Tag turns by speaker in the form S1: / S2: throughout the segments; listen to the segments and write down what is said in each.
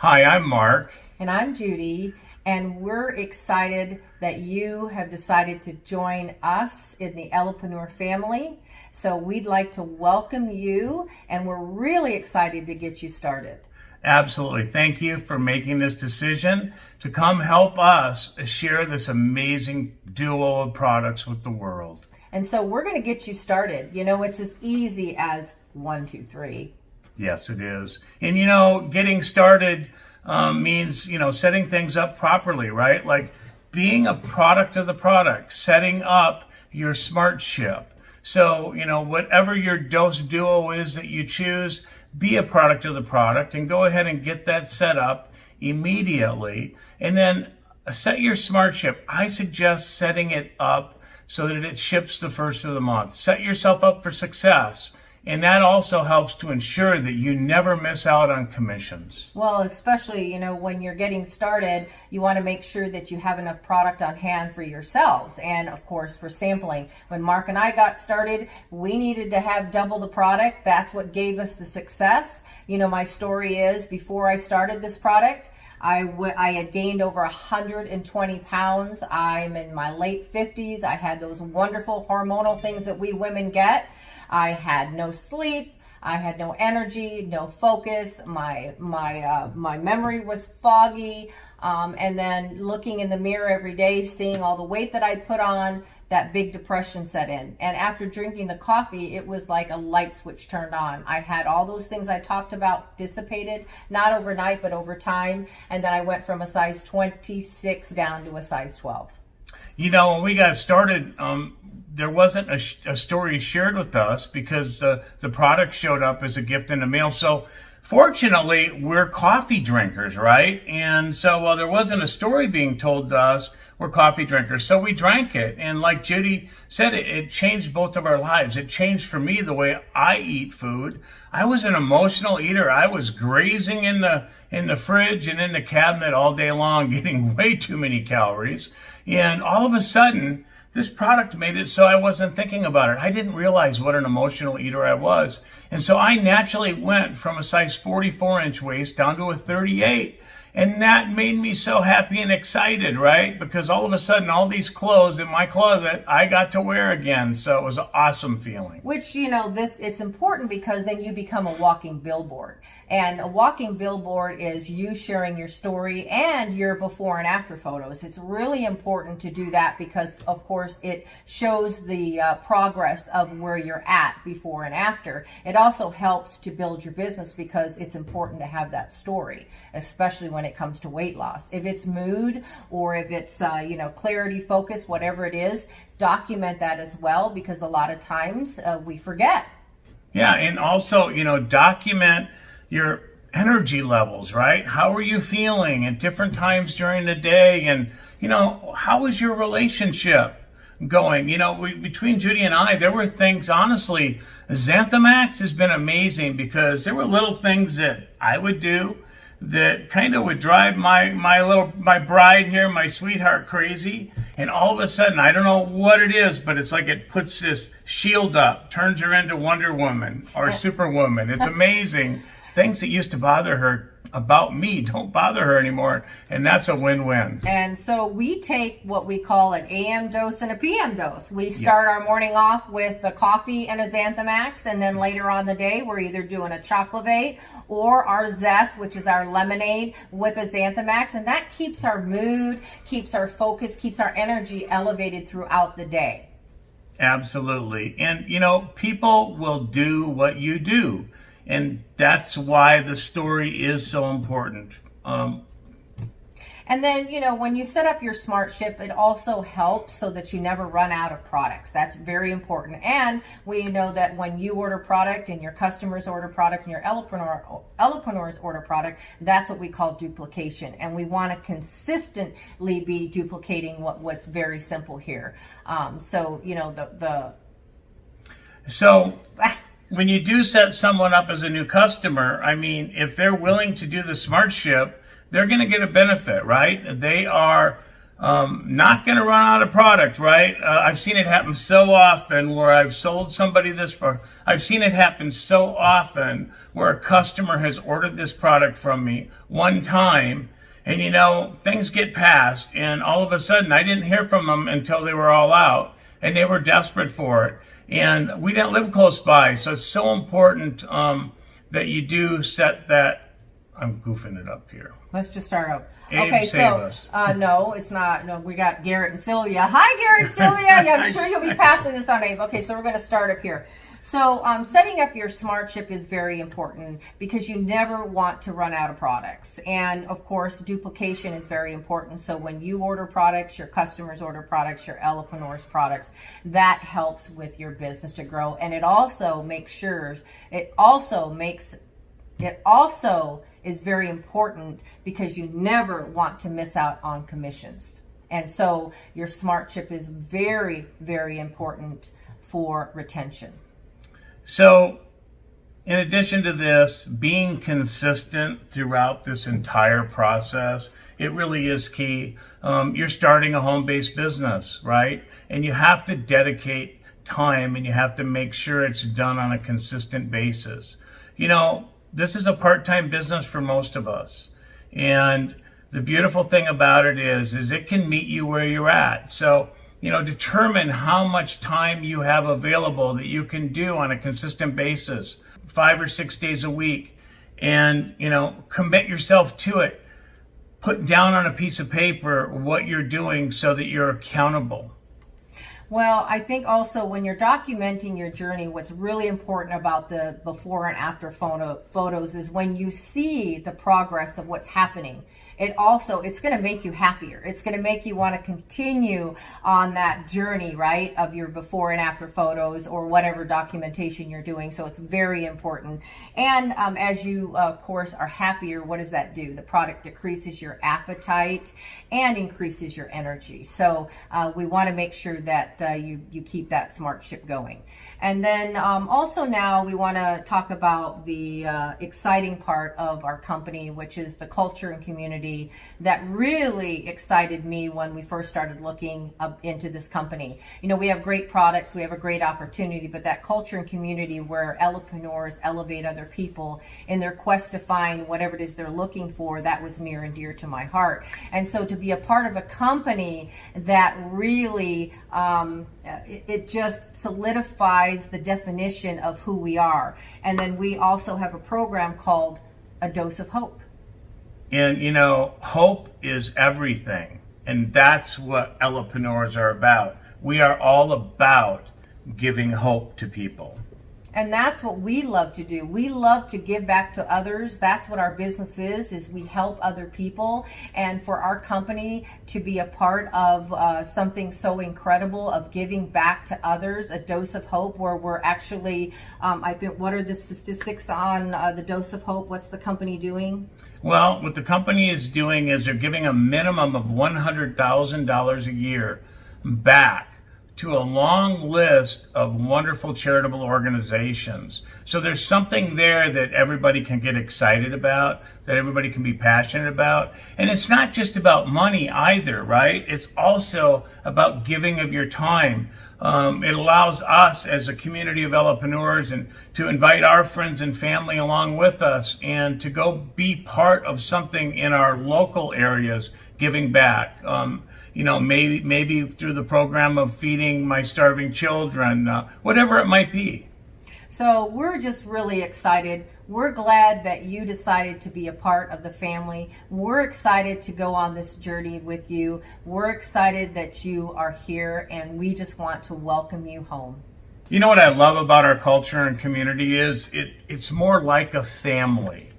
S1: Hi, I'm Mark.
S2: And I'm Judy, and we're excited that you have decided to join us in the Elopreneur family. So we'd like to welcome you, and we're really excited to get you started.
S1: Absolutely. Thank you for making this decision to come help us share this amazing duo of products with the world.
S2: And so we're going to get you started. You know, it's as easy as one, two, three.
S1: Yes, it is. And getting started means, setting things up properly, right? Like being a product of the product, setting up your smart ship. So, whatever your dose duo is that you choose, be a product of the product and go ahead and get that set up immediately. And then set your smart ship. I suggest setting it up so that it ships the first of the month. Set yourself up for success. And that also helps to ensure that you never miss out on commissions.
S2: Well, especially, when you're getting started, you want to make sure that you have enough product on hand for yourselves and, of course, for sampling. When Mark and I got started, we needed to have double the product. That's what gave us the success. My story is before I started this product, I had gained over 120 pounds. I'm in my late 50s. I had those wonderful hormonal things that we women get. I had no sleep. I had no energy, no focus. My memory was foggy. And then looking in the mirror every day, seeing all the weight that I put on, that big depression set in. And after drinking the coffee, it was like a light switch turned on. I had all those things I talked about dissipated, not overnight, but over time. And then I went from a size 26 down to a size 12.
S1: When we got started, there wasn't a story shared with us because the product showed up as a gift in the mail. So fortunately, we're coffee drinkers, right? And so while there wasn't a story being told to us, we're coffee drinkers. So we drank it. And like Judy said, it changed both of our lives. It changed for me the way I eat food. I was an emotional eater. I was grazing in the fridge and in the cabinet all day long, getting way too many calories. And all of a sudden, this product made it so I wasn't thinking about it. I didn't realize what an emotional eater I was. And so I naturally went from a size 44-inch waist down to a 38. And that made me so happy and excited, right? Because all of a sudden, all these clothes in my closet, I got to wear again. So it was an awesome feeling.
S2: Which, it's important because then you become a walking billboard. And a walking billboard is you sharing your story and your before and after photos. It's really important to do that because, of course, it shows the progress of where you're at before and after. It also helps to build your business because it's important to have that story, especially when it comes to weight loss. If it's mood or if it's, clarity, focus, whatever it is, document that as well because a lot of times we forget.
S1: Yeah, and also, document your energy levels, right? How are you feeling at different times during the day? And, how is your relationship going? Between Judy and I, there were things, honestly, Xanthamax has been amazing because there were little things that I would do that kind of would drive my bride here, my sweetheart, crazy. And all of a sudden, I don't know what it is, but it's like it puts this shield up, turns her into Wonder Woman or Superwoman. It's amazing. Things that used to bother her about me don't bother her anymore, and that's a win-win.
S2: And so we take what we call an AM dose and a PM dose. We start our morning off with a coffee and a Xanthamax, and then later on the day we're either doing a chocolate or our zest, which is our lemonade, with a Xanthamax, and that keeps our mood, keeps our focus, keeps our energy elevated throughout the day.
S1: Absolutely. And people will do what you do. And that's why the story is so important.
S2: And then, when you set up your smart ship, it also helps so that you never run out of products. That's very important. And we know that when you order product and your customers order product and your Elopreneurs order product, that's what we call duplication. And we want to consistently be duplicating what's very simple here. So
S1: when you do set someone up as a new customer, if they're willing to do the smart ship, they're going to get a benefit, right? They are not going to run out of product, right? I've seen it happen so often where I've sold somebody this product. I've seen it happen so often where a customer has ordered this product from me one time, and things get passed, and all of a sudden I didn't hear from them until they were all out, and they were desperate for it. And we didn't live close by, so it's so important that you do set that. I'm goofing it up here.
S2: Let's just start up.
S1: Abe,
S2: Okay,
S1: save us.
S2: no, it's not. No, we got Garrett and Sylvia. Hi, Garrett and Sylvia. Yeah, I'm sure you'll be passing this on, Abe. Okay, so we're going to start up here. So setting up your smart ship is very important because you never want to run out of products. And of course, duplication is very important. So when you order products, your customers order products, your Elapreneurs products, that helps with your business to grow. And it also is very important because you never want to miss out on commissions. And so your smart ship is very, very important for retention.
S1: So in addition to this, being consistent throughout this entire process, it really is key. You're starting a home-based business, right? And you have to dedicate time, and you have to make sure it's done on a consistent basis. This is a part-time business for most of us. And the beautiful thing about it is it can meet you where you're at. So, determine how much time you have available that you can do on a consistent basis, 5 or 6 days a week, and, commit yourself to it. Put down on a piece of paper what you're doing so that you're accountable.
S2: Well, I think also when you're documenting your journey, what's really important about the before and after photos is when you see the progress of what's happening. It's going to make you happier. It's going to make you want to continue on that journey, right, of your before and after photos or whatever documentation you're doing. So it's very important. And as you, of course, are happier, what does that do? The product decreases your appetite and increases your energy. So we want to make sure that you keep that smart ship going. And then also now we want to talk about the exciting part of our company, which is the culture and community that really excited me when we first started looking into this company. We have great products, we have a great opportunity, but that culture and community where Elapreneurs elevate other people in their quest to find whatever it is they're looking for, that was near and dear to my heart. And so to be a part of a company that really it just solidifies the definition of who we are. And then we also have a program called A Dose of Hope.
S1: And hope is everything, and that's what Elapreneurs are about. We are all about giving hope to people.
S2: And that's what we love to do. We love to give back to others. That's what our business is we help other people. And for our company to be a part of something so incredible of giving back to others, A Dose of Hope, where we're actually, I think, what are the statistics on the Dose of Hope? What's the company doing?
S1: Well, what the company is doing is they're giving a minimum of $100,000 a year back to a long list of wonderful charitable organizations. So there's something there that everybody can get excited about, that everybody can be passionate about. And it's not just about money either, right? It's also about giving of your time. It allows us as a community of Elapreneurs and to invite our friends and family along with us and to go be part of something in our local areas, giving back. Maybe through the program of feeding my starving children, whatever it might be.
S2: So we're just really excited. We're glad that you decided to be a part of the family. We're excited to go on this journey with you. We're excited that you are here, and we just want to welcome you home.
S1: You know what I love about our culture and community is it's more like a family.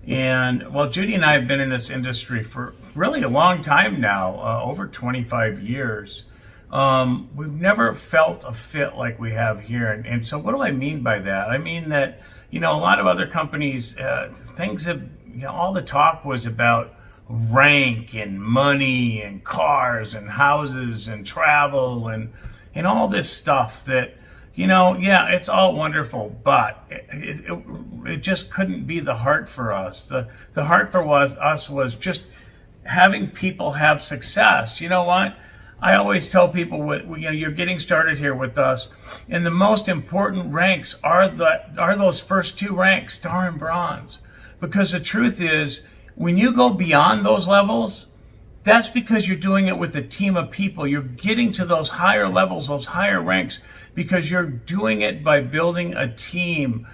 S1: And Judy and I have been in this industry for really a long time now, over 25 years. We've never felt a fit like we have here. And so what do I mean by that? I mean that, a lot of other companies, things have, all the talk was about rank and money and cars and houses and travel and all this stuff that, it's all wonderful, but it just couldn't be the heart for us. The heart for us was just having people have success. You know what? I always tell people, you're getting started here with us, and the most important ranks are those first two ranks, star and bronze, because the truth is, when you go beyond those levels, that's because you're doing it with a team of people. You're getting to those higher levels, those higher ranks, because you're doing it by building a team.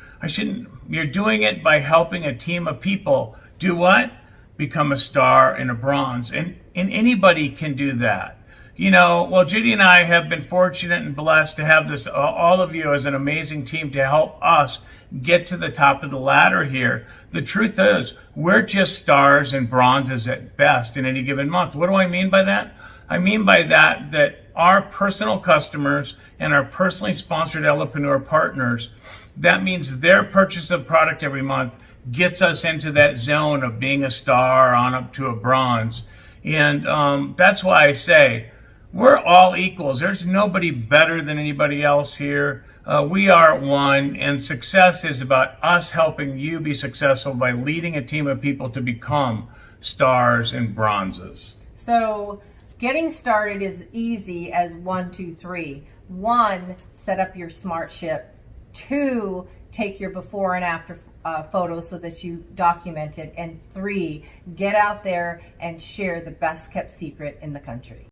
S1: You're doing it by helping a team of people do what? Become a star and a bronze. And anybody can do that. Judy and I have been fortunate and blessed to have all of you as an amazing team to help us get to the top of the ladder here. The truth is, we're just stars and bronzes at best in any given month. What do I mean by that? I mean by that our personal customers and our personally sponsored Elopreneur partners, that means their purchase of product every month gets us into that zone of being a star on up to a bronze. And that's why I say, we're all equals. There's nobody better than anybody else here. We are one, and success is about us helping you be successful by leading a team of people to become stars and bronzes.
S2: So getting started is easy as 1, 2, 3. 1, set up your smart ship. 2, take your before and after photos so that you document it. And 3, get out there and share the best kept secret in the country.